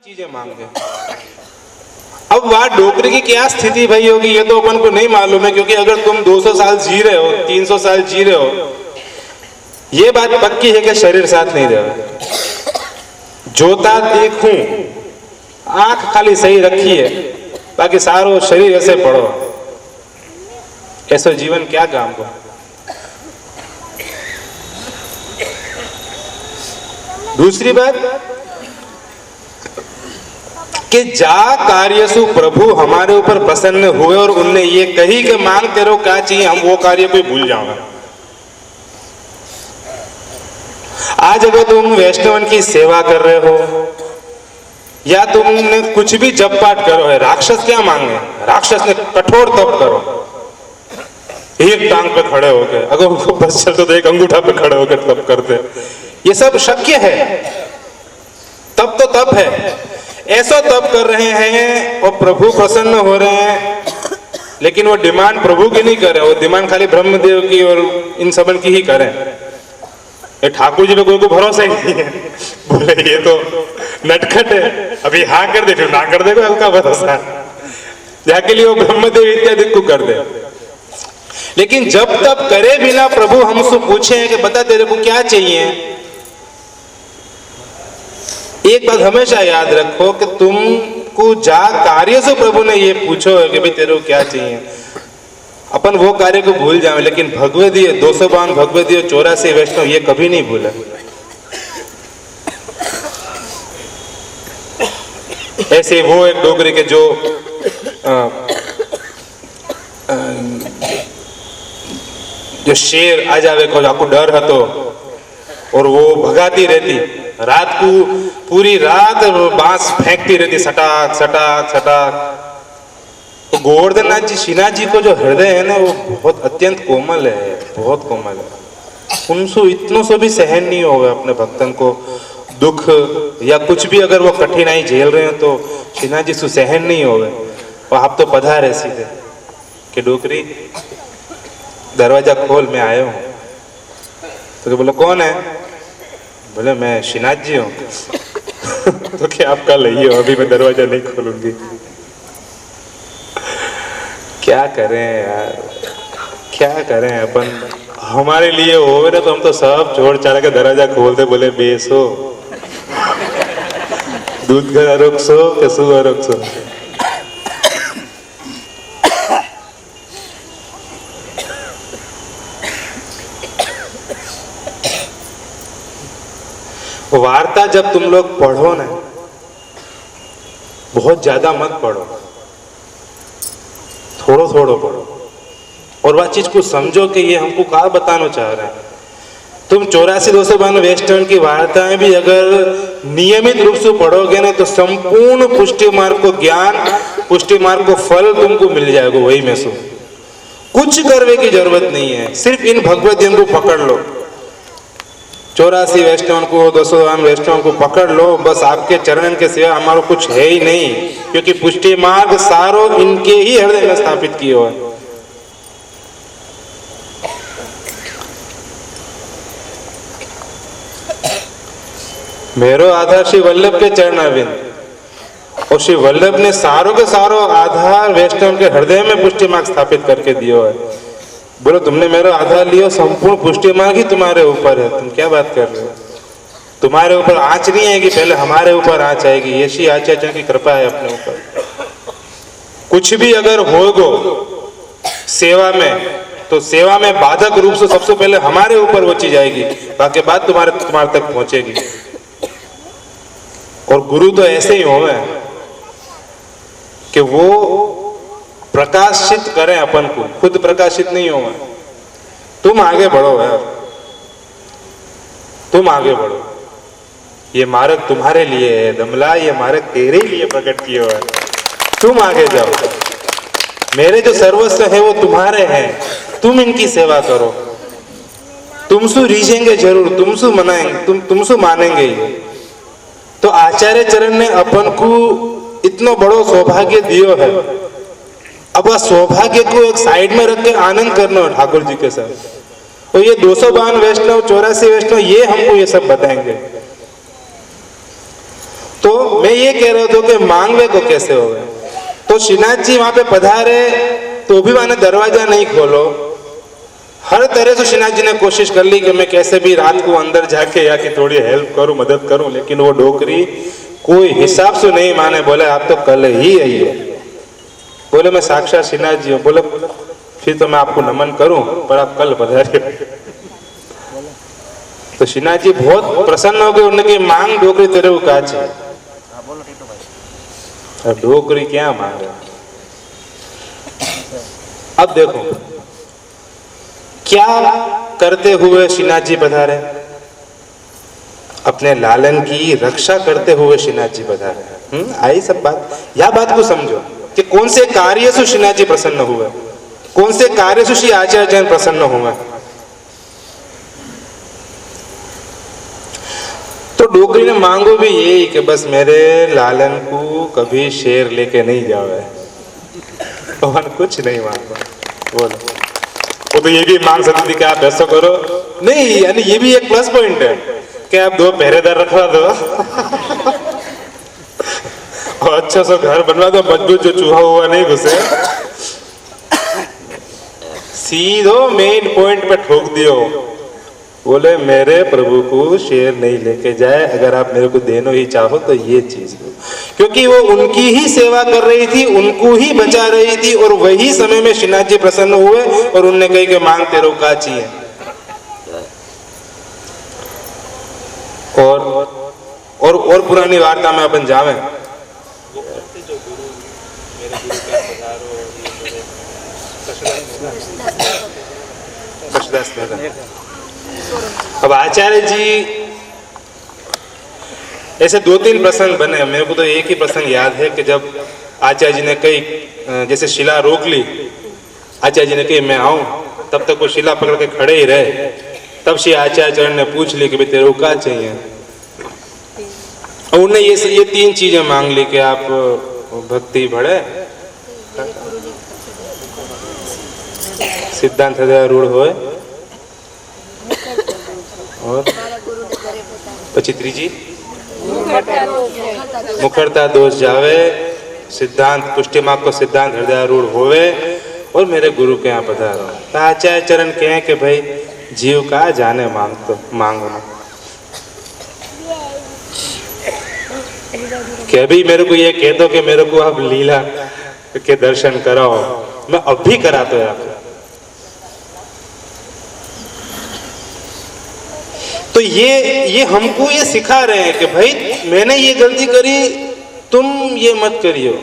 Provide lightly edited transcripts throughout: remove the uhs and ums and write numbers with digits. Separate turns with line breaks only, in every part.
चीजें मांगे। अब वहां डोकरी की क्या स्थिति भाई होगी ये तो अपन को नहीं मालूम है, क्योंकि अगर तुम 200 साल जी रहे हो, 300 साल जी रहे हो, ये बात पक्की है कि शरीर साथ नहीं दे रहा। जोता देखूं, आंख खाली सही रखी है, बाकी सारो शरीर ऐसे पड़ो, ऐसा जीवन क्या काम को। दूसरी बात कि जा कार्यसु प्रभु हमारे ऊपर प्रसन्न हुए और उनने ये कही कि मांग तेरे को क्या चाहिए, हम वो कार्य कोई भूल जाऊंगा। आज अगर तुम वैष्णवन की सेवा कर रहे हो या तुमने कुछ भी जप पाठ करो है, राक्षस क्या मांगे, राक्षस ने कठोर तप करो, एक टांग पे खड़े हो गए, अगर उनको बस चलते तो एक अंगूठा पे खड़े होकर तप करते, ये सब शक्य है। तप तो तप है, ऐसा तप कर रहे हैं और प्रभु प्रसन्न हो रहे हैं, लेकिन वो डिमांड प्रभु की नहीं करे, वो डिमांड खाली ब्रह्मदेव की और इन सबन की ही करें। ये ठाकुर जी पे कोई को भरोसा ही नहीं है, बोले ये तो नटखट है, अभी हाँ कर दे फिर ना कर देगा, हल्का भरोसा जाके लिए वो ब्रह्मदेव इत्यादि को कर दे। लेकिन जब तब करे बिना प्रभु हमसे पूछे कि बता तेरे को क्या चाहिए, एक बात हमेशा याद रखो कि तुमको जा कार्य से प्रभु ने ये पूछो है कि भाई तेरे को क्या चाहिए, अपन वो कार्य को भूल जाए, लेकिन भगवदीय 252 भगवदीय 84 वैष्णव ये कभी नहीं भूले। ऐसे वो एक डोगरी के जो शेर आ जावे को आपको डर है तो, और वो भगाती रहती रात को, पूरी रात बांस फेंकती रहती सटाक सटाक सटाक। तो गोवर्धन नाथ जी श्रीनाथ जी को जो हृदय है ना वो बहुत अत्यंत कोमल है, बहुत कोमल है। उनसे इतनों से भी सहन नहीं होगा अपने भक्तन को दुख या कुछ भी, अगर वो कठिनाई झेल रहे हैं तो श्रीनाथ जी से सहन नहीं होगा। और आप तो पधारे सीधे कि डोकरी दरवाजा खोल, मैं आया हूँ। तो बोले कौन है, बोले मैं श्रीनाथ जी हूँ। तो क्या आप कल आइए, अभी मैं दरवाजा नहीं खोलूंगी। क्या करें यार, क्या करें अपन, हमारे लिए हो ना तो हम तो सब छोड़ छाड़ के दरवाजा खोलते, बोले बेसो दूध घर अरुक सो के सु अरुक सो। वार्ता जब तुम लोग पढ़ो ना, बहुत ज्यादा मत पढ़ो, थोड़ो थोड़ो पढ़ो और वह चीज को समझो कि ये हमको क्या बताना चाह रहे हैं। तुम 84-252 वेस्टर्न की वार्ताएं भी अगर नियमित रूप से पढ़ोगे ना तो संपूर्ण पुष्टि मार्ग को ज्ञान, पुष्टि मार्ग को फल तुमको मिल जाएगा वही में से। कुछ करने की जरूरत नहीं है, सिर्फ इन भगवत जन को पकड़ लो, 84 वैष्णव को, 252 वैष्णव को पकड़ लो, बस आपके चरण के सिवा हमारा कुछ है ही नहीं, क्योंकि पुष्टि मार्ग सारो इनके ही हृदय में स्थापित किए हुए। मेरो आधार श्री वल्लभ के चरणारविंद, और श्री वल्लभ ने सारों के सारो आधार वैष्णव के हृदय में पुष्टि मार्ग स्थापित करके दिया है। बोलो तुमने मेरा आधार लिया, संपूर्ण पुष्टि मार्ग ही तुम्हारे ऊपर है, तुम क्या बात कर रहे हो। तुम्हारे ऊपर आंच नहीं आएगी, पहले हमारे ऊपर आंच आएगी, ये श्री आचार्य की कृपा है अपने ऊपर। कुछ भी अगर होगो सेवा में तो सेवा में बाधक रूप से सबसे पहले हमारे ऊपर वो चीज आएगी, बाकी बात तुम्हारे तक पहुंचेगी। और गुरु तो ऐसे ही होवे कि वो प्रकाशित करें अपन को, खुद प्रकाशित नहीं होगा। तुम आगे बढ़ो यार, तुम आगे बढ़ो, ये मार्ग तुम्हारे लिए है दमला, ये मार्ग तेरे लिए प्रकट किया हुआ है, तुम आगे जाओ। मेरे जो सर्वस्व है वो तुम्हारे हैं, तुम इनकी सेवा करो, तुमसे रीझेंगे जरूर, तुमसे मनाएंगे, तुमसे मानेंगे ही। तो आचार्य चरण ने अपन को इतना बड़ो सौभाग्य दियो है, अब वह सौभाग्य को एक साइड में रख के आनंद करना है ठाकुर जी के साथ। तो ये 252 वैष्णव, 84 वैष्णव, ये हमको ये सब बताएंगे। तो मैं ये कह रहा था कि मांगवे को कैसे हो गए। तो श्रीनाथ जी वहां पे पधारे तो भी मैंने दरवाजा नहीं खोलो। हर तरह से श्रीनाथ जी ने कोशिश कर ली कि मैं कैसे भी रात को अंदर जाके या कि थोड़ी हेल्प करूं, मदद करूं, लेकिन वो डोकरी कोई हिसाब से नहीं माने। बोले आप तो कल ही आइए। बोले मैं साक्षात श्रीनाथ जी हूँ। बोले फिर तो मैं आपको नमन करूं, पर आप कल पधारिए। तो श्रीनाथ जी बहुत प्रसन्न हो गए। उन्होंने मांग डोकरी तेरे को काज है। डोकरी क्या मांगे। अब देखो क्या करते हुए श्रीनाथ जी पधारे, अपने लालन की रक्षा करते हुए श्रीनाथ जी पधारे। आई सब बात। यह बात को समझो कि कौन से कार्य से श्रीनाथ जी प्रसन्न हुए, कौन से कार्य से श्री आचार्य जैन प्रसन्न हुए। तो डोकरी ने मांगो भी यही कि बस मेरे लालन को कभी शेर लेके नहीं जावे, और कुछ नहीं मांगो। बोलो वो तो ये भी मांग सकती थी कि आप ऐसा करो, नहीं, यानी ये भी एक प्लस पॉइंट है कि आप 2 पहरेदार रखवा दो और अच्छा सा घर बनवा दो, मजबूत, जो चूहा हुआ नहीं घुसे। सीधो मेन पॉइंट पे ठोक दियो। बोले मेरे प्रभु को शेर नहीं लेके जाए, अगर आप मेरे को देनो ही चाहो तो ये चीज दो। क्योंकि वो उनकी ही सेवा कर रही थी, उनको ही बचा रही थी, और वही समय में श्रीनाथ जी प्रसन्न हुए और उनने कही कि मांग तेरे का चाहिए। और पुरानी वार्ता में अपन जावे। अब आचार्य जी ऐसे 2-3 प्रसंग बने। मेरे को तो एक ही प्रसंग याद है कि जब आचार्य जी ने कही, जैसे शिला रोक ली, आचार्य जी ने कही मैं आऊं, तब तक वो शिला पकड़ के खड़े ही रहे। तब श्री आचार्य चरण ने पूछ ली कि भाई तेरे को क्या चाहिए। और उन्हें ये 3 चीजें मांग ली कि आप भक्ति बढ़े, सिद्धांत हृदय रूढ़ होए, और પછી ત્રીજી मुखरता दोष जावे, सिद्धांत पुष्टि मार्ग को सिद्धांत हृदयारूढ़ होवे, और मेरे गुरु के यहाँ पधारो। तो आचार्य चरण कहें कि भाई जीव का जाने मांगना कि अभी मेरे को ये कह दो कि मेरे को आप लीला के दर्शन कराओ, मैं अभी कराता हूँ आपको। तो ये हमको ये सिखा रहे हैं कि भाई मैंने ये गलती करी, तुम ये मत करियो।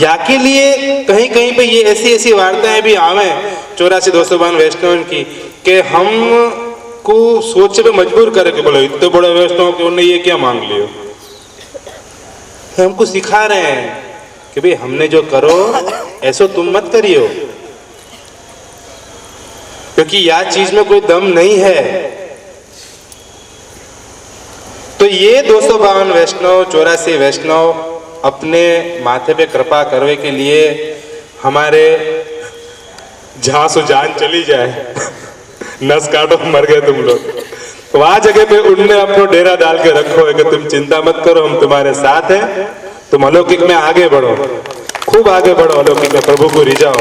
या के लिए कहीं कहीं पे ये ऐसी वार्ताएं भी आवे 84-252 वैष्णव की, कि हम को सोच पे मजबूर करे कि बोलो इतने बड़े वैष्णव के उन्हें ये क्या मांग लियो। हमको सिखा रहे हैं कि भाई हमने जो करो ऐसा तुम मत करियो, क्योंकि यह चीज में कोई दम नहीं है। तो ये 252 वैष्णव, 84 वैष्णव अपने माथे पे कृपा करने के लिए, हमारे जहां से जान चली जाए नस काटो मर गए तुम लोग, तो वहां जगह पे उनने अपना डेरा डाल के रखो है कि तुम चिंता मत करो, हम तुम्हारे साथ हैं, तुम अलौकिक में आगे बढ़ो, खूब आगे बढ़ो, अलौकिक में प्रभु को रिझाओ।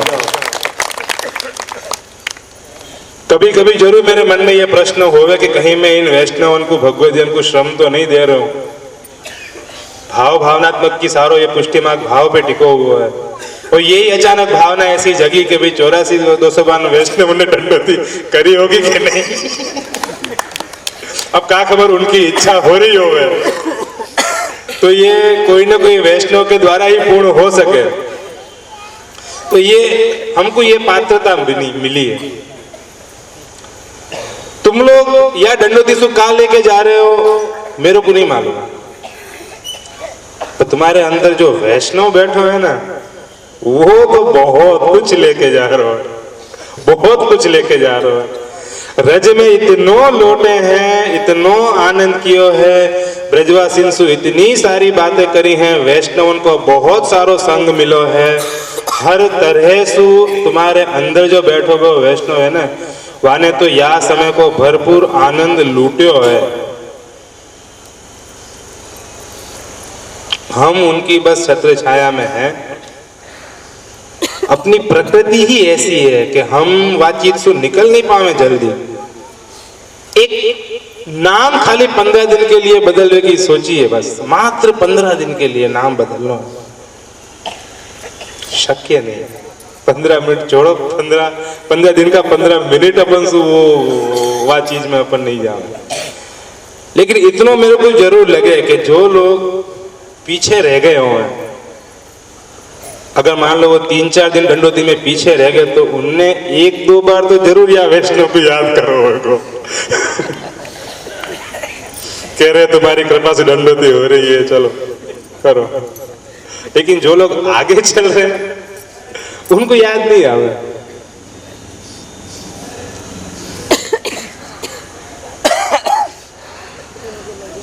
कभी कभी जरूर मेरे मन में यह प्रश्न होवे कि कहीं मैं इन वैष्णवों को, भगवत जन को श्रम तो नहीं दे रहा हूं। भाव भावनात्मक की सारो ये पुष्टि मार्ग भाव पे टिको हुआ है, और यही अचानक भावना ऐसी जगी कि भाई 84-252 वैष्णव ने दंडोती करी होगी कि नहीं। अब क्या खबर उनकी इच्छा हो रही हो, तो ये कोई ना कोई वैष्णव के द्वारा ही पूर्ण हो सके। तो ये हमको ये पात्रता मिली है। तुम लोग या दंडोती सु कहाँ लेके जा रहे हो मेरे को नहीं मालूम, तो तुम्हारे अंदर जो वैष्णव बैठो है ना, वो तो बहुत कुछ लेके जा रहे हो, बहुत कुछ लेके जा रहे हो। रज में इतनो लौटे हैं, इतनो आनंद कियो है, ब्रजवासी सु इतनी सारी बातें करी हैं, वैष्णवन को बहुत सारो संग मिलो है। हर तरह सु तुम्हारे अंदर जो बैठो वो वैष्णव है ना, वाने तो या समय को भरपूर आनंद लूट्यो है। हम उनकी बस छत्र छाया में हैं। अपनी प्रकृति ही ऐसी है कि हम बातचीत से निकल नहीं पावे जल्दी। एक नाम खाली 15 दिन के लिए बदलने की सोचिए, बस मात्र 15 दिन के लिए नाम बदलना शक्य नहीं। 15 मिनट छोड़ो, 15 दिन का 15 मिनट अपन से वो चीज में अपन नहीं जाओ। लेकिन इतना मेरे को जरूर लगे कि जो लोग पीछे रह गए हों, अगर मान लो वो 3-4 दिन दंडोती में पीछे रह गए, तो उनने 1-2 बार तो जरूर या वैष्णव को याद करो उनको। कह रहे तुम्हारी कृपा से दंडोती हो रही है, चलो करो। लेकिन जो लोग आगे चल रहे हैं उनको याद नहीं आवे।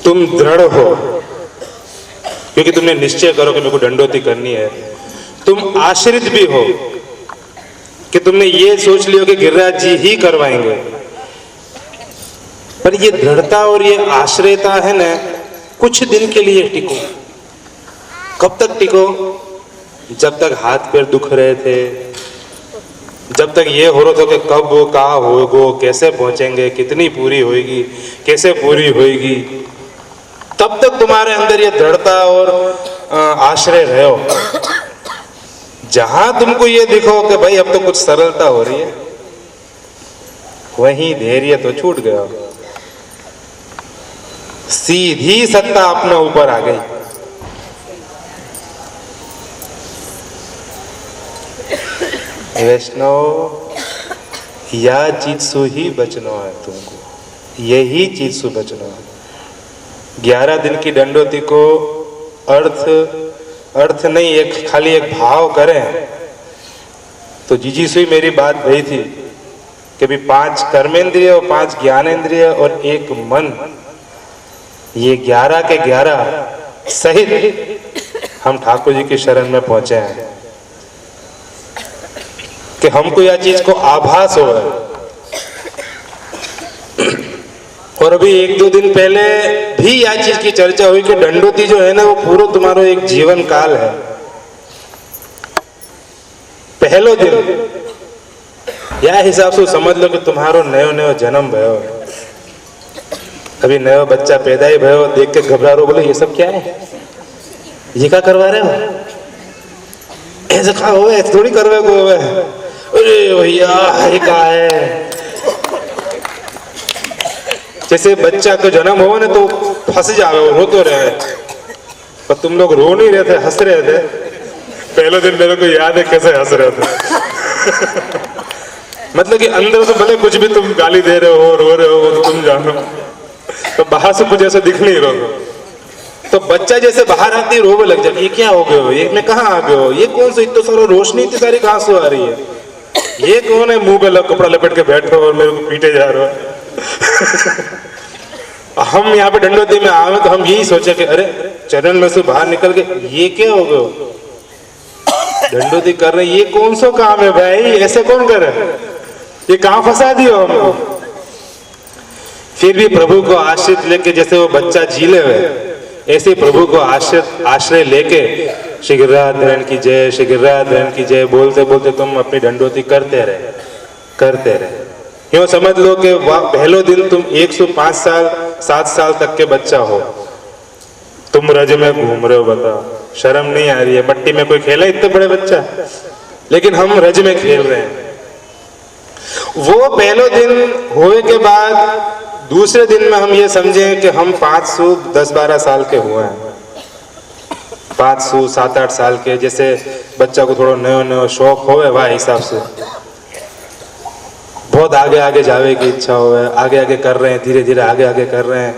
तुम दृढ़ हो क्योंकि तुमने निश्चय करो कि मेरे को दंडोती करनी है। तुम आश्रित भी हो कि तुमने ये सोच लियो कि गिरिराज जी ही करवाएंगे। पर ये दृढ़ता और ये आश्रयता है ना, कुछ दिन के लिए टिको। कब तक टिको? जब तक हाथ पैर दुख रहे थे, जब तक ये हो रहा था कि कब वो कहाँ होगो, कैसे पहुंचेंगे, कितनी पूरी होगी, कैसे पूरी होगी, तब तक तुम्हारे अंदर ये दृढ़ता और आश्रय रहो। जहां तुमको ये दिखो कि भाई अब तो कुछ सरलता हो रही है, वहीं धैर्य तो छूट गया, सीधी सत्ता अपने ऊपर आ गई। वैष्णव, या चीज से ही बचना है तुमको, यही चीज से बचना है। 11 दिन की दंडोती को अर्थ नहीं, एक खाली एक भाव करें तो जीजी से मेरी बात भई थी कि भी 5 कर्मेंद्रिय और 5 ज्ञानेंद्रिय और 1 मन, ये 11 के 11 सहित हम ठाकुर जी की शरण में पहुंचे हैं कि हमको यह चीज को आभास हो रहा है। और अभी 1-2 दिन पहले भी यह चीज की चर्चा हुई कि दंडोती जो है ना, वो पूरा तुम्हारा एक जीवन काल है। पहलो दिन यह हिसाब से समझ लो कि तुम्हारो नयो जन्म भयो। अभी नयो बच्चा पैदा ही भयो, देख के घबरा रो, बोले ये सब क्या है, ये क्या करवा रहे हो, ऐसे खा हो, ऐसे थोड़ी करवे को है। अरे भैया ये क्या है। जैसे बच्चा का जन्म हो ना तो फंस जावे, रो तो रहे, पर तुम लोग रो नहीं रहे थे, हंस रहे थे। पहले दिन मेरे को याद है कैसे हंस रहे थे। मतलब कि अंदर से भले कुछ भी तुम गाली दे रहे हो, रो रहे हो, तो तुम जानो, तो बाहर से कुछ ऐसा दिख नहीं रहा। तो बच्चा जैसे बाहर आती रोवे लग जाती, ये क्या हो गए हो, ये मैं कहाँ आ गए हो, ये कौन सा इतना सारा रोशनी इतनी सारी कहाँ से आ रही है, ये कौन है मुंह पे कपड़ा लपेट के बैठो और मेरे को पीटे जा रहे हो। हम यहाँ पे दंडोती में आवे तो हम यही सोचे कि अरे चरण में से बाहर निकल के ये क्या हो गए, दंडोती कर रहे, ये कौन सा काम है भाई, ऐसे कौन करे, ये कहाँ फंसा दियो हमको। फिर भी प्रभु को आश्रित लेके जैसे वो बच्चा झीले हुए, ऐसे प्रभु को आश्रय लेके श्री गिरिराज धरण की जय, श्री गिरिराज धरण की जय बोलते बोलते तुम अपनी दंडोती करते रहे। यूँ समझ लो कि पहलो दिन तुम 105 साल 7 साल तक के बच्चा हो, तुम रज में घूम रहे हो, बताओ शर्म नहीं आ रही है। मट्टी में कोई खेला इतने बड़े बच्चा, लेकिन हम रज में खेल रहे हैं। वो पहलो दिन होने के बाद दूसरे दिन में हम ये समझें कि हम 510-12 साल के हुए हैं, 507-8 साल के। जैसे बच्चा को थोड़ा नयो शौक होवे, वह हिसाब से बहुत आगे जावे की इच्छा होवे, आगे कर रहे हैं, धीरे धीरे आगे कर रहे हैं।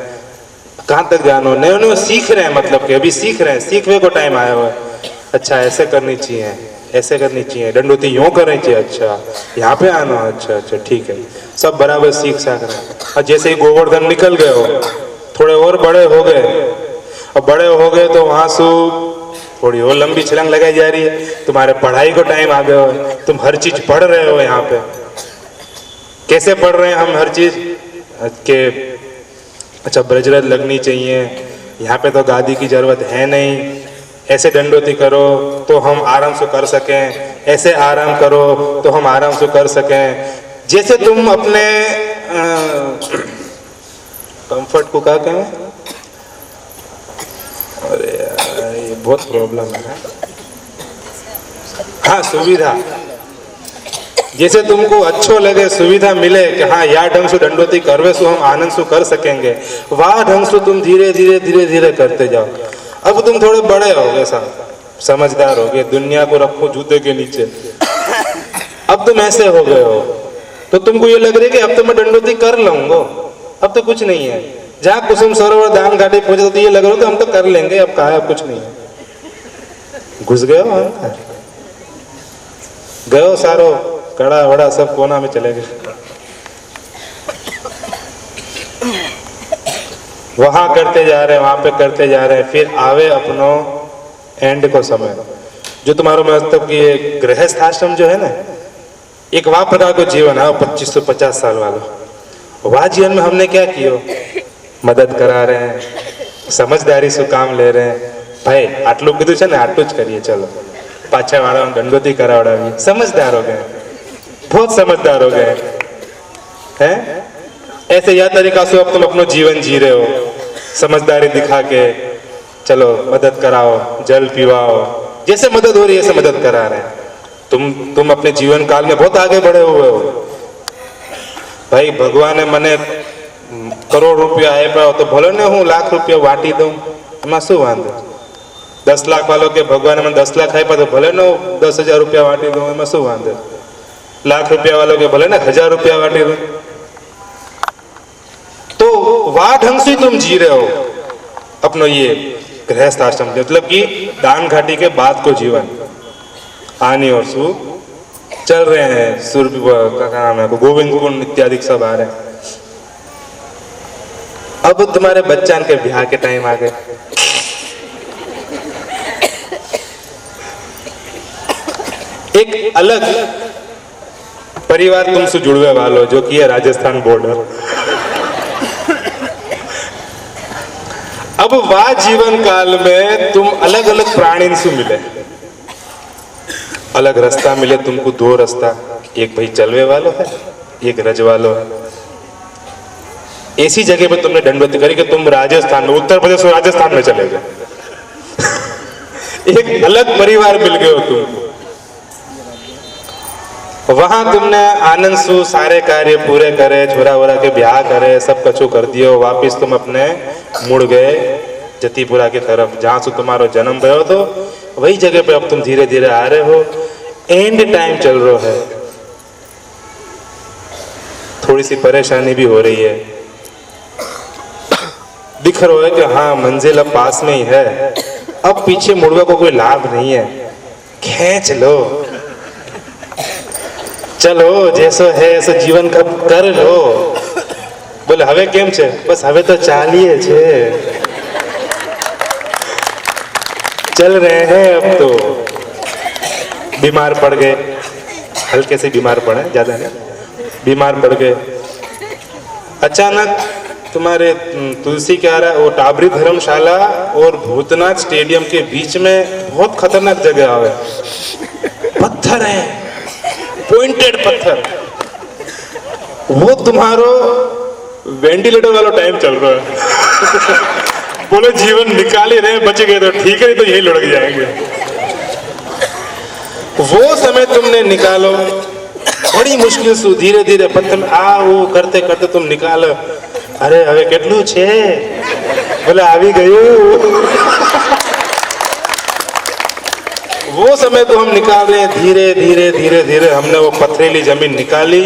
कहाँ तक जानो, नयो सीख रहे हैं, मतलब कि अभी सीख रहे हैं, सीखने को टाइम आया हुआ है। अच्छा ऐसे करनी चाहिए, ऐसे करनी चाहिए, दंडोती यूँ करनी चाहिए, अच्छा यहाँ पे आना, अच्छा ठीक है, सब बराबर सीख रहे हैं। और जैसे ही गोवर्धन निकल गए हो, थोड़े और बड़े हो गए, और बड़े हो गए तो वहाँ से थोड़ी और लंबी छलांग लगाई जा रही है। तुम्हारे पढ़ाई को टाइम आ गया हो, तुम हर चीज पढ़ रहे हो। यहाँ पे कैसे पढ़ रहे हैं हम हर चीज के, अच्छा ब्रजरथ लगनी चाहिए, यहाँ पे तो गादी की जरूरत है नहीं, ऐसे दंडोती करो तो हम आराम से कर सकें, ऐसे आराम करो तो हम आराम से कर सकें। जैसे तुम अपने कंफर्ट को क्या कहें, अरे यार ये बहुत प्रॉब्लम है। हाँ, सुविधा, जैसे तुमको अच्छो लगे, सुविधा मिले कि हाँ यार ढंग से दंडोती करवे सो हम आनंद से कर सकेंगे, वह ढंग से तुम धीरे धीरे धीरे धीरे करते जाओ। अब तुम थोड़े बड़े हो गए, साहब समझदार हो गए, दुनिया को रखो जूते के नीचे, अब तुम ऐसे हो गए हो तो तुमको ये लग रहा है कि अब तो मैं दंडोती कर लूंगा, अब तो कुछ नहीं है। जहाँ कुसुम सरोवर दान घाटी पहुंचे तो ये लग रहा हो तो हम तो कर लेंगे, अब कहा अब कुछ नहीं है। घुस गए हो, गयो सारो कड़ा वड़ा सब कोना में चले गए, वहां करते जा रहे हैं, वहां पे करते जा रहे हैं, फिर आवे अपनो एंड को समय, जो तुम्हारा मतलब कि गृहस्थ आश्रम जो है ना, एक वह प्रकार का जीवन है 2550 साल वाला। वह जीवन में हमने क्या किया, मदद करा रहे हैं, समझदारी से काम ले रहे हैं। भाई आटलू कीधु छे ने आटलू ज करिए, चलो पाछा वाला दंडोती करावड़ावी, समझदार हो गए, बहुत समझदार हो गए हैं। ऐसे यह तरीका से अब तुम अपना जीवन जी रहे हो, समझदारी दिखा के, चलो मदद कराओ, जल पिवाओ, जैसे मदद हो रही है ऐसे मदद करा रहे हैं। तुम अपने जीवन काल में बहुत आगे बढ़े हुए हो। भाई भगवान ने मने करोड़ रुपया आप्या तो भले ने हूँ लाख रुपया वाटी दूं, एमां शुं वांधो। 10 लाख वालों के भगवान ने 10 लाख आप्या तो भले ने 10,000 रुपया वाटी दूं, एमां शुं वांधो। लाख रुपया वालों के भले ने 1000 रुपया वाटी दूं। तो वाह ढंग से तुम जी रहे हो अपनो ये गृहस्थ आश्रम, मतलब कि दान घाटी के बाद को जीवन। आनी और सु चल रहे हैं, सुर का नाम है गोविंद कुंड इत्यादि सब आ रहे हैं। अब तुम्हारे बच्चन के ब्याह के टाइम आ गए, एक अलग परिवार तुमसे जुड़वे वालो जो कि है राजस्थान बॉर्डर। अब वह जीवन काल में तुम अलग अलग प्राणी से मिले, अलग रास्ता मिले तुमको, 2 रास्ता, एक भाई चलवे वालो है, एक रज वालो है। ऐसी जगह पे तुमने दंडोती करी कि तुम राजस्थान में, उत्तर प्रदेश और राजस्थान में चले गए। एक अलग परिवार मिल गए हो तुमको। वहां तुमने आनंद सु सारे कार्य पूरे करे, छोरा वोरा के ब्याह करे, सब कछु कर दियो। वापिस तुम अपने मुड़ गए जतीपुरा की तरफ, जहां से तुम्हारा जन्म भयो तो वही जगह पे अब तुम धीरे धीरे आ रहे हो। एंड टाइम चल रहा है, थोड़ी सी परेशानी भी हो रही है, दिख रहा है कि हाँ मंजिल अब पास में ही है, अब पीछे मुड़ने को कोई लाभ नहीं है, खींच लो, चलो जैसो है ऐसो जीवन का कर लो। बोले हवे केम छे, बस हवे तो चालिए छे, चल रहे हैं। अब तो बीमार पड़ गए, हल्के से बीमार पड़े, ज्यादा नहीं, बीमार पड़ गए। अचानक तुम्हारे तुलसी क्या रहा है, वो टाबरी धर्मशाला और भूतनाथ स्टेडियम के बीच में बहुत खतरनाक जगह आवे, पत्थर है, पॉइंटेड पत्थर। वो तुम्हारो वेंटिलेटर वाला टाइम चल रहा है। बोले जीवन निकाल ही रहे, बच गए तो ठीक है, नहीं तो यही लुढ़क जाएंगे। वो समय तुमने निकालो, बड़ी मुश्किल से धीरे धीरे पत्थर में आ वो करते करते तुम निकालो। अरे हवे केटलू छे, बोले आवी गयो। वो समय तो हम निकाल रहे हैं, धीरे धीरे धीरे धीरे हमने वो पथरीली जमीन निकाली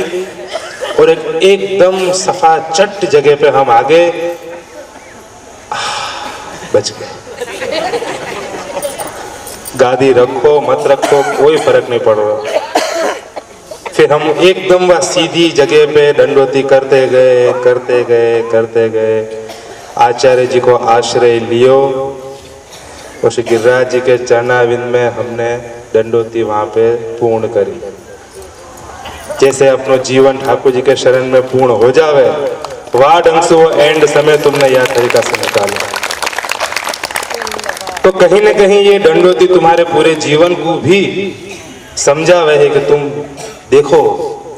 और एकदम सफा चट जगह पे हम आगे बच गए। गादी रखो मत रखो कोई फर्क नहीं पड़ रहा। फिर हम एकदम वह सीधी जगह पे दंडोती करते गए करते गए करते गए। आचार्य जी को आश्रय लियो और श्री गिरिराज जी के चरणाविंद में हमने दंडोती वहां पे पूर्ण करी। जैसे अपनो जीवन ठाकुर जी के शरण में पूर्ण हो जावे, वह ढंग से वो एंड समय तुमने यह तरीका से निकाला। तो कहीं ना कहीं ये दंडोती तुम्हारे पूरे जीवन को भी समझावे है कि तुम देखो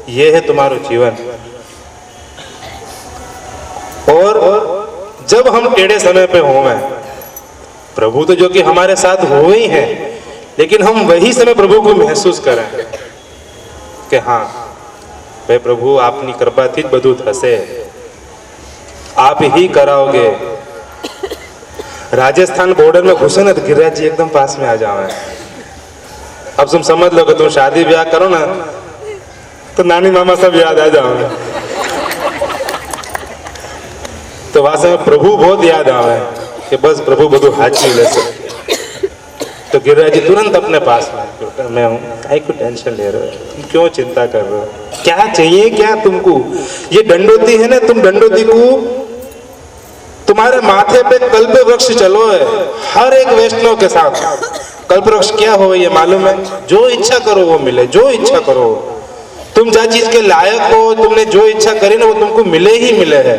ये है तुम्हारा जीवन। और जब हम टेढ़े समय पे होवे, प्रभु तो जो कि हमारे साथ हो ही है, लेकिन हम वही समय प्रभु को महसूस करें कि हाँ भाई प्रभु आपनी कृपा थी बधु थसे, आप ही कराओगे। राजस्थान बॉर्डर में घुसे ना तो गिरिराज जी एकदम पास में आ जाओ। अब तुम समझ लो कि तुम शादी ब्याह करो ना तो नानी मामा सब याद आ जाओगे। तो वहां से प्रभु बहुत याद आवे कि बस प्रभु बधु हाथ में ले सकते। तो गिरिराज जी तुरंत अपने पास में, मैं हूँ, काहे को टेंशन ले रहे हो, तुम क्यों चिंता कर रहे हो, क्या चाहिए क्या तुमको। ये दंडोती है ना, तुम दंडोती को तुम्हारे माथे पे कल्प वृक्ष चलो है हर एक वैष्णव के साथ। कल्प वृक्ष क्या हो ये मालूम है, जो इच्छा करो वो मिले, जो इच्छा करो तुम जा चीज के लायक हो, तुमने जो इच्छा करी ना वो तुमको मिले ही मिले है।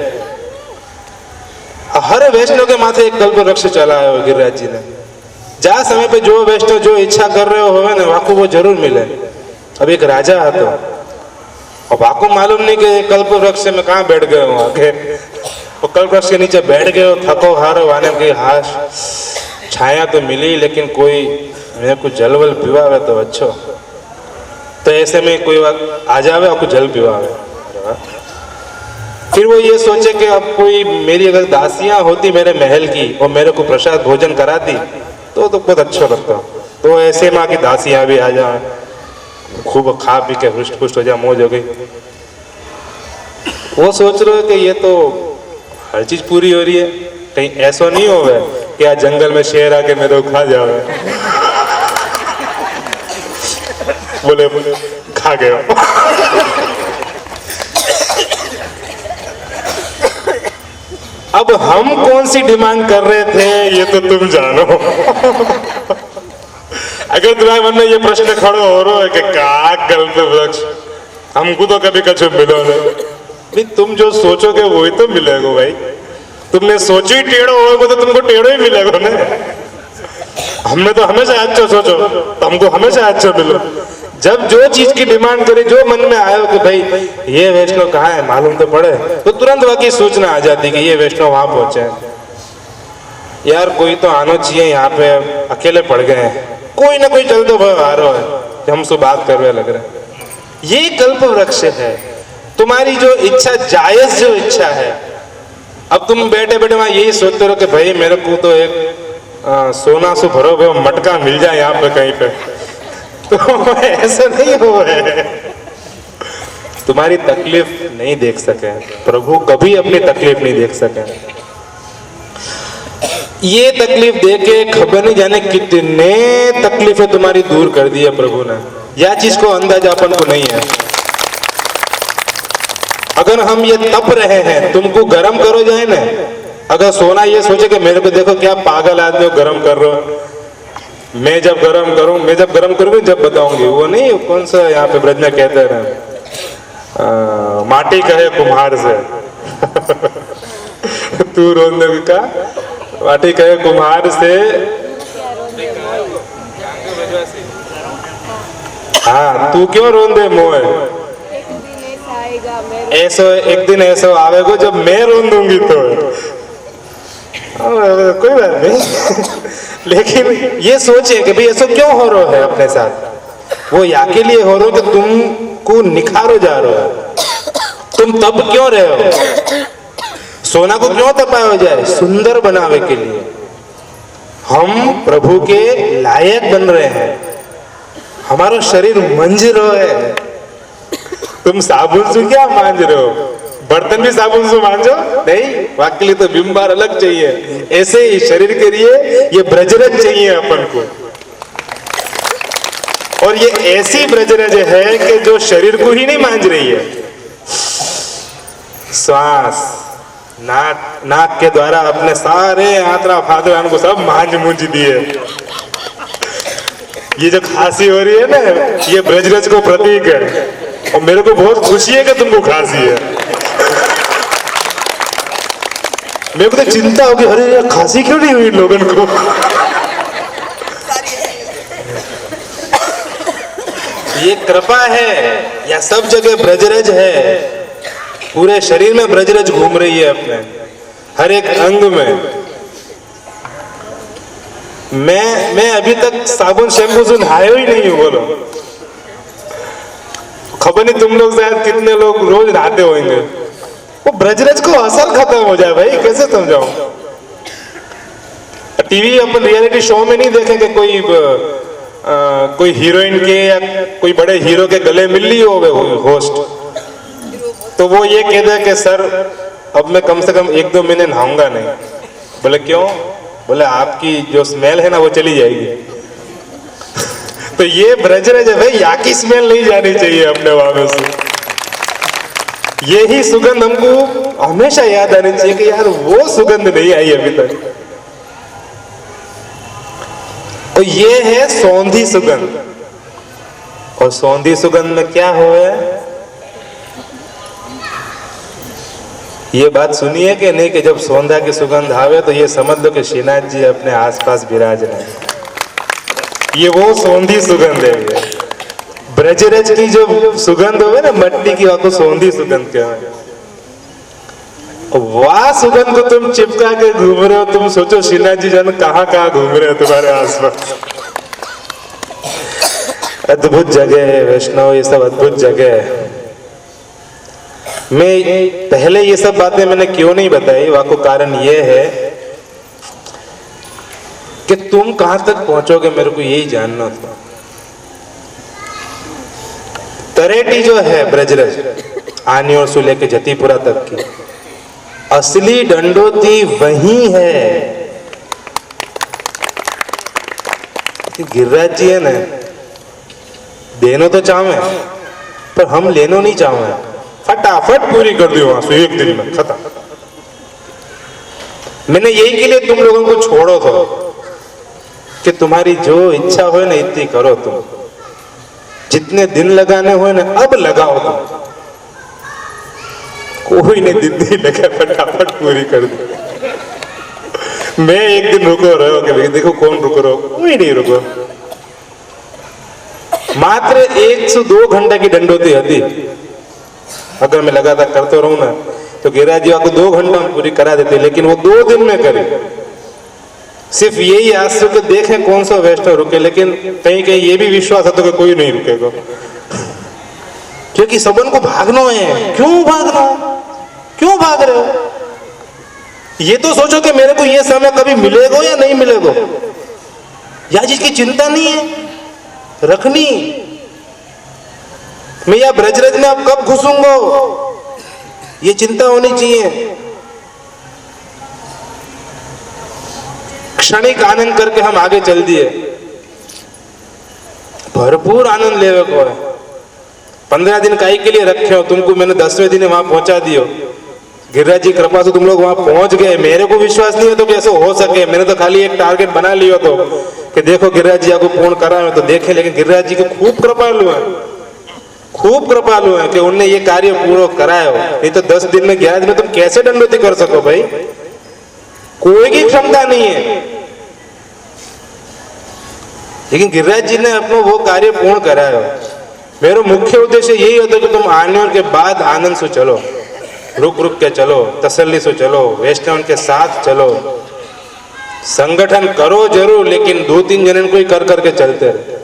हर वैष्णव के माथे एक कल्प वृक्ष चला है गिरिराज जी ने। जा समय पे जो वैष्णव जो इच्छा कर रहे हो ना वाको वो जरूर मिले। अब एक राजा है तो और वाको मालूम नहीं कि कल्प वृक्ष में कहाँ बैठ गए हो आगे, वो कल्प वृक्ष के नीचे बैठ गए हो, थको हारो आने की हाश छाया तो मिली, लेकिन कोई मेरे को जल वल पीवावे तो अच्छो। तो ऐसे में कोई आ जावे और कुछ जल पीवावे, फिर वो ये सोचे कि अब कोई मेरी अगर दासियां होती मेरे महल की और मेरे को प्रसाद भोजन कराती तो बहुत अच्छा लगता। तो ऐसे माँ की दासियां भी आ जाए, खूब खा पी के हुष्ट पुष्ट हो जाए, मौज हो गई। वो सोच रहे हो कि ये तो हर चीज पूरी हो रही है, कहीं ऐसा नहीं हो कि आज जंगल में शेर आके मेरे को खा जावे। बोले बोले खा गया। अब हम कौन सी डिमांड कर रहे थे ये तो तुम जानो। अगर तुम्हारे मन में ये प्रश्न खड़ो हो रहा है कि का कल्प वृक्ष, हमको तो कभी कछु मिलो नहीं, तुम जो सोचोगे वही तो मिलेगा भाई। तुमने सोचो ही टेढ़ो होगा तो तुमको टेढ़ो ही मिलेगा ना। हमने तो हमेशा अच्छा सोचो तो हमको हमेशा अच्छा मिलो। जब जो चीज की डिमांड करे, जो मन में आयो कि भाई ये वैष्णव कहाँ है मालूम तो पड़े, तो तुरंत वाकई सूचना आ जाती कि ये वैष्णव वहां पहुंचे। यार कोई तो आना चाहिए, यहाँ पे अकेले पड़ गए हैं, कोई ना कोई चल तो आ रहा है कि हमसे बात करने लग रहे। ये कल्प वृक्ष है, तुम्हारी जो इच्छा जायज जो इच्छा है। अब तुम बैठे बैठे वहां यही सोचते रहो कि भाई मेरे को तो एक सोना सु भरो हुए मटका मिल जाए यहाँ पे कहीं पे, तो ऐसा नहीं हो है। तुम्हारी तकलीफ नहीं देख सके प्रभु, कभी अपनी तकलीफ नहीं देख सके। ये तकलीफ देके खबर नहीं जाने कितने तकलीफें तुम्हारी दूर कर दी है प्रभु ने। यह चीज को अंदाजा अपन को नहीं है। अगर हम ये तप रहे हैं, तुमको गर्म करो जाए ना, अगर सोना ये सोचे कि मेरे को देखो क्या पागल आदमी हो गर्म कर रहे हो, मैं जब गर्म करूंगी जब बताऊंगी। वो नहीं कौन सा यहाँ पे ब्रज में कहते हैं माटी कहे कुम्हार से। तू रोने का माटी कहे कुम्हार से, हाँ तू क्यों रोन दे मोह। ऐसा एक दिन ऐसा आवेगा जब मैं रोन दूंगी तो कोई बात नहीं। लेकिन ये सोचे कि भाई ऐसा क्यों हो रहा है अपने साथ, वो या के लिए हो रहा है कि तुमको निखारो जा रहा है। तुम तप क्यों रहे हो, सोना को क्यों तपाया जाए, सुंदर बनावे के लिए। हम प्रभु के लायक बन रहे हैं, हमारा शरीर मंज रहा है। तुम साबुन से क्या मांझ रहे हो, बर्तन भी साबुन से मांझो नहीं, वाकई लिए तो विम बार अलग चाहिए। ऐसे ही शरीर के लिए ये ब्रजरज चाहिए अपन को। और ये ऐसी ब्रजरज है कि जो शरीर को ही नहीं मांझ रही है, श्वास नाक के द्वारा अपने सारे आंतरा फातरा को सब मांझ मूंझ दिए। ये जो खांसी हो रही है ना, ये ब्रजरज को प्रतीक है। और मेरे को बहुत खुशी है कि तुमको खांसी है। मेरे को तो चिंता होगी, अरे यार खांसी क्यों नहीं हुई लोगों को। ये कृपा है या सब जगह ब्रजरज है? पूरे शरीर में ब्रजरज घूम रही है अपने हर एक अंग में। मैं अभी तक साबुन शैम्पू से नहाया ही नहीं हूं, बोलो। खबर नहीं तुम लोग शायद कितने लोग रोज नहाते होंगे। वो ब्रजरज को असर खत्म हो जाए भाई, कैसे समझाऊं? टीवी अपन रियलिटी शो में नहीं देखेंगे कोई हीरोइन के या कोई बड़े हीरो के गले मिल ली हो होस्ट, तो वो ये कह दे कि सर अब मैं कम से कम 1-2 महीने नहाऊंगा नहीं। बोले क्यों? बोले आपकी जो स्मेल है ना वो चली जाएगी। तो ये ब्रजरज है भाई, यहाँ की स्मेल नहीं जानी चाहिए अपने वहां से। यही सुगंध हमको हमेशा याद आनी चाहिए कि यार वो सुगंध नहीं आई अभी तक। तो ये है सौंधी सुगंध। और सौंधी सुगंध में क्या हो है? ये बात सुनिए कि नहीं कि जब सौंधा की सुगंध आवे तो ये समझ लो कि श्रीनाथ जी अपने आसपास विराज रहे। ये वो सौंधी सुगंध है। ब्रजरज की जो सुगंध हो ना मट्टी की, आपको सौंधी सुगंध क्या है? वाह सुगंध को तुम चिपका के घूम रहे हो। तुम सोचो श्रीनाथ जी जान कहाँ घूम रहे हो तुम्हारे आसपास। अद्भुत जगह है वैष्णव, ये सब अद्भुत जगह है। मैं पहले ये सब बातें मैंने क्यों नहीं बताई, वहां को कारण ये है कि तुम कहां तक पहुंचोगे मेरे को यही जानना था। तरेटी जो है ब्रजरज आनियोर से लेके जतीपुरा तक की असली दंडोती वही है। गिरिराज जी है ना, देनो तो चाहे पर हम लेनो नहीं चाहे, फटाफट पूरी कर दी वहां से एक दिन में खत्म। मैंने यही के लिए तुम लोगों को छोड़ो था कि तुम्हारी जो इच्छा हो ना इतनी करो। तुम जितने दिन लगाने हो ना अब लगाओ तुम। कोई ने दिन नहीं लगा, फटाफट पूरी कर दी। मैं एक दिन रुको रहो कि देखो कौन रुक रहो, कोई नहीं रुको। मात्र 1 से 2 घंटे की दंडोती होती। अगर मैं लगातार करते रहूं ना तो गिरिराज जी आपको 2 घंटा में पूरी करा देते, लेकिन वो 2 दिन में करे। सिर्फ यही आस के देखें कौन सा वैष्णव रुके, लेकिन कहीं कहीं ये भी विश्वास है तो कि कोई नहीं रुकेगा, क्योंकि सबन को भागना है। क्यों भागना? क्यों भाग रहे हो? ये तो सोचो कि मेरे को ये समय कभी मिलेगा या नहीं मिलेगा, या जिसकी चिंता नहीं है रखनी। मैं या ब्रजरज में अब कब घुसूंगा ये चिंता होनी चाहिए। क्षणिक आनंद करके हम आगे चल दिए, भरपूर आनंद लेवे को है। 15 दिन काई के लिए रखे हो तुमको, मैंने 10वें दिन वहां पहुंचा दियो। गिरिराज जी कृपा से तुम लोग वहां पहुंच गए। मेरे को विश्वास नहीं है तो कैसे हो सके। मैंने तो खाली एक टारगेट बना लिया तो कि देखो गिरिराज जी आपको पूर्ण करा तो देखे, लेकिन गिरिराज जी को खूब कृपालु है, खूब कृपालु है कि उनने ये कार्य पूरा कराया हो। नहीं तो 10 दिन में 11 दिन में तुम कैसे दंडोती कर सको भाई? कोई की क्षमता नहीं है। लेकिन गिरिराज जी ने अपना वो कार्य पूर्ण कराया हो। मेरा मुख्य उद्देश्य यही होता है कि तुम आने के बाद आनंद से चलो, रुक रुक के चलो, तसल्ली से चलो, वैष्णव के साथ चलो। संगठन करो जरूर, लेकिन 2-3 जन को ही कर करके चलते रहे।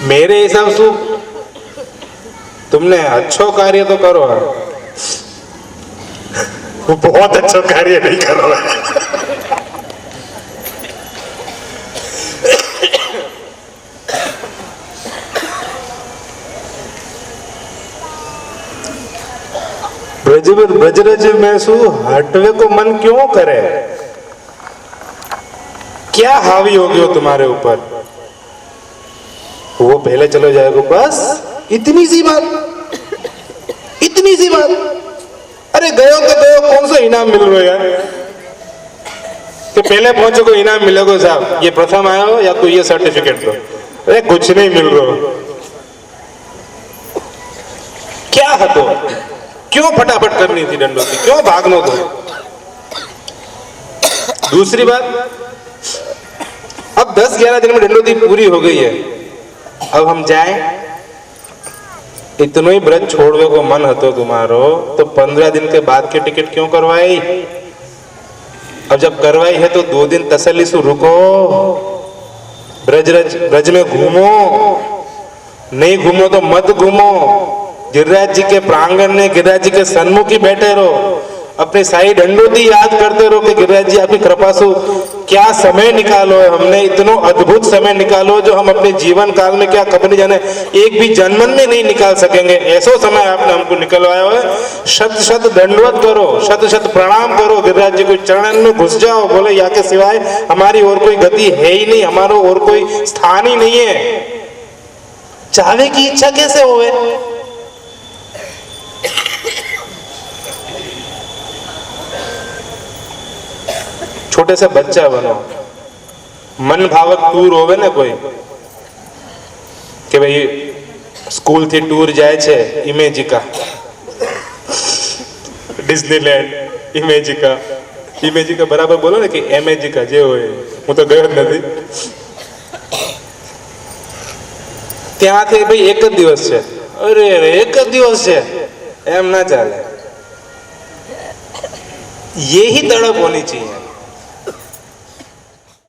मेरे हिसाब से तुमने अच्छो कार्य तो करो, वो बहुत अच्छा कार्य नहीं करो। ब्रजरज में सु हटवे को मन क्यों करे? क्या हावी हो गयो तुम्हारे ऊपर? वो पहले चलो जाएगा, बस इतनी सी बात, इतनी सी बात। अरे गयो तो गयो, कौन सा इनाम मिल रहा है यार? तो पहले पहुंचो को इनाम मिलेगा साहब, ये प्रथम आया हो या कोई ये सर्टिफिकेट दो। अरे कुछ नहीं मिल रहा। क्या हटो? क्यों फटाफट करनी थी दंडोती? क्यों भागनो दो? दूसरी बात, अब अब 10-11 दिन में दंडोती पूरी हो गई है, अब हम जाएं? इतनो ही ब्रज छोड़वे को मन हतो तुम्हारो तो 15 दिन के बाद की टिकट क्यों करवाई? अब जब करवाई है तो 2 दिन तसल्ली से रुको, ब्रज में घूमो, नहीं घूमो तो मत घूमो। गिरिराज जी के प्रांगण में गिरिराज जी के सन्मुख ही बैठे रहो, अपने साई दंडोती याद करते रहो कि गिरिराज जी आपकी कृपा से क्या समय निकालो है हमने, इतना अद्भुत समय निकालो जो हम अपने जीवन काल में क्या खबर नहीं जाने एक भी जन्म में नहीं निकाल सकेंगे, ऐसा समय आपने हमको निकलवाया है। शत शत दंडवत करो, शत शत प्रणाम करो, गिरिराज जी को चरण में घुस जाओ, बोले या के सिवाय हमारी और कोई गति है ही नहीं, हमारा और कोई स्थान ही नहीं है। चाहे की इच्छा कैसे होवे? छोटे से बच्चा बनो, मन भावक टूर होवे ना कोई कि भाई स्कूल थी टूर जाए छे इमेजिका, डिज्नीलैंड इमेजिका बराबर बोलो ने कि एमेजिका जे होय, હું તો ગયો જ નથી ત્યાંથી ભાઈ એક જ દિવસ છે, અરે એક જ દિવસ છે એમ ના ચાલે, यही तड़प होनी चाहिए।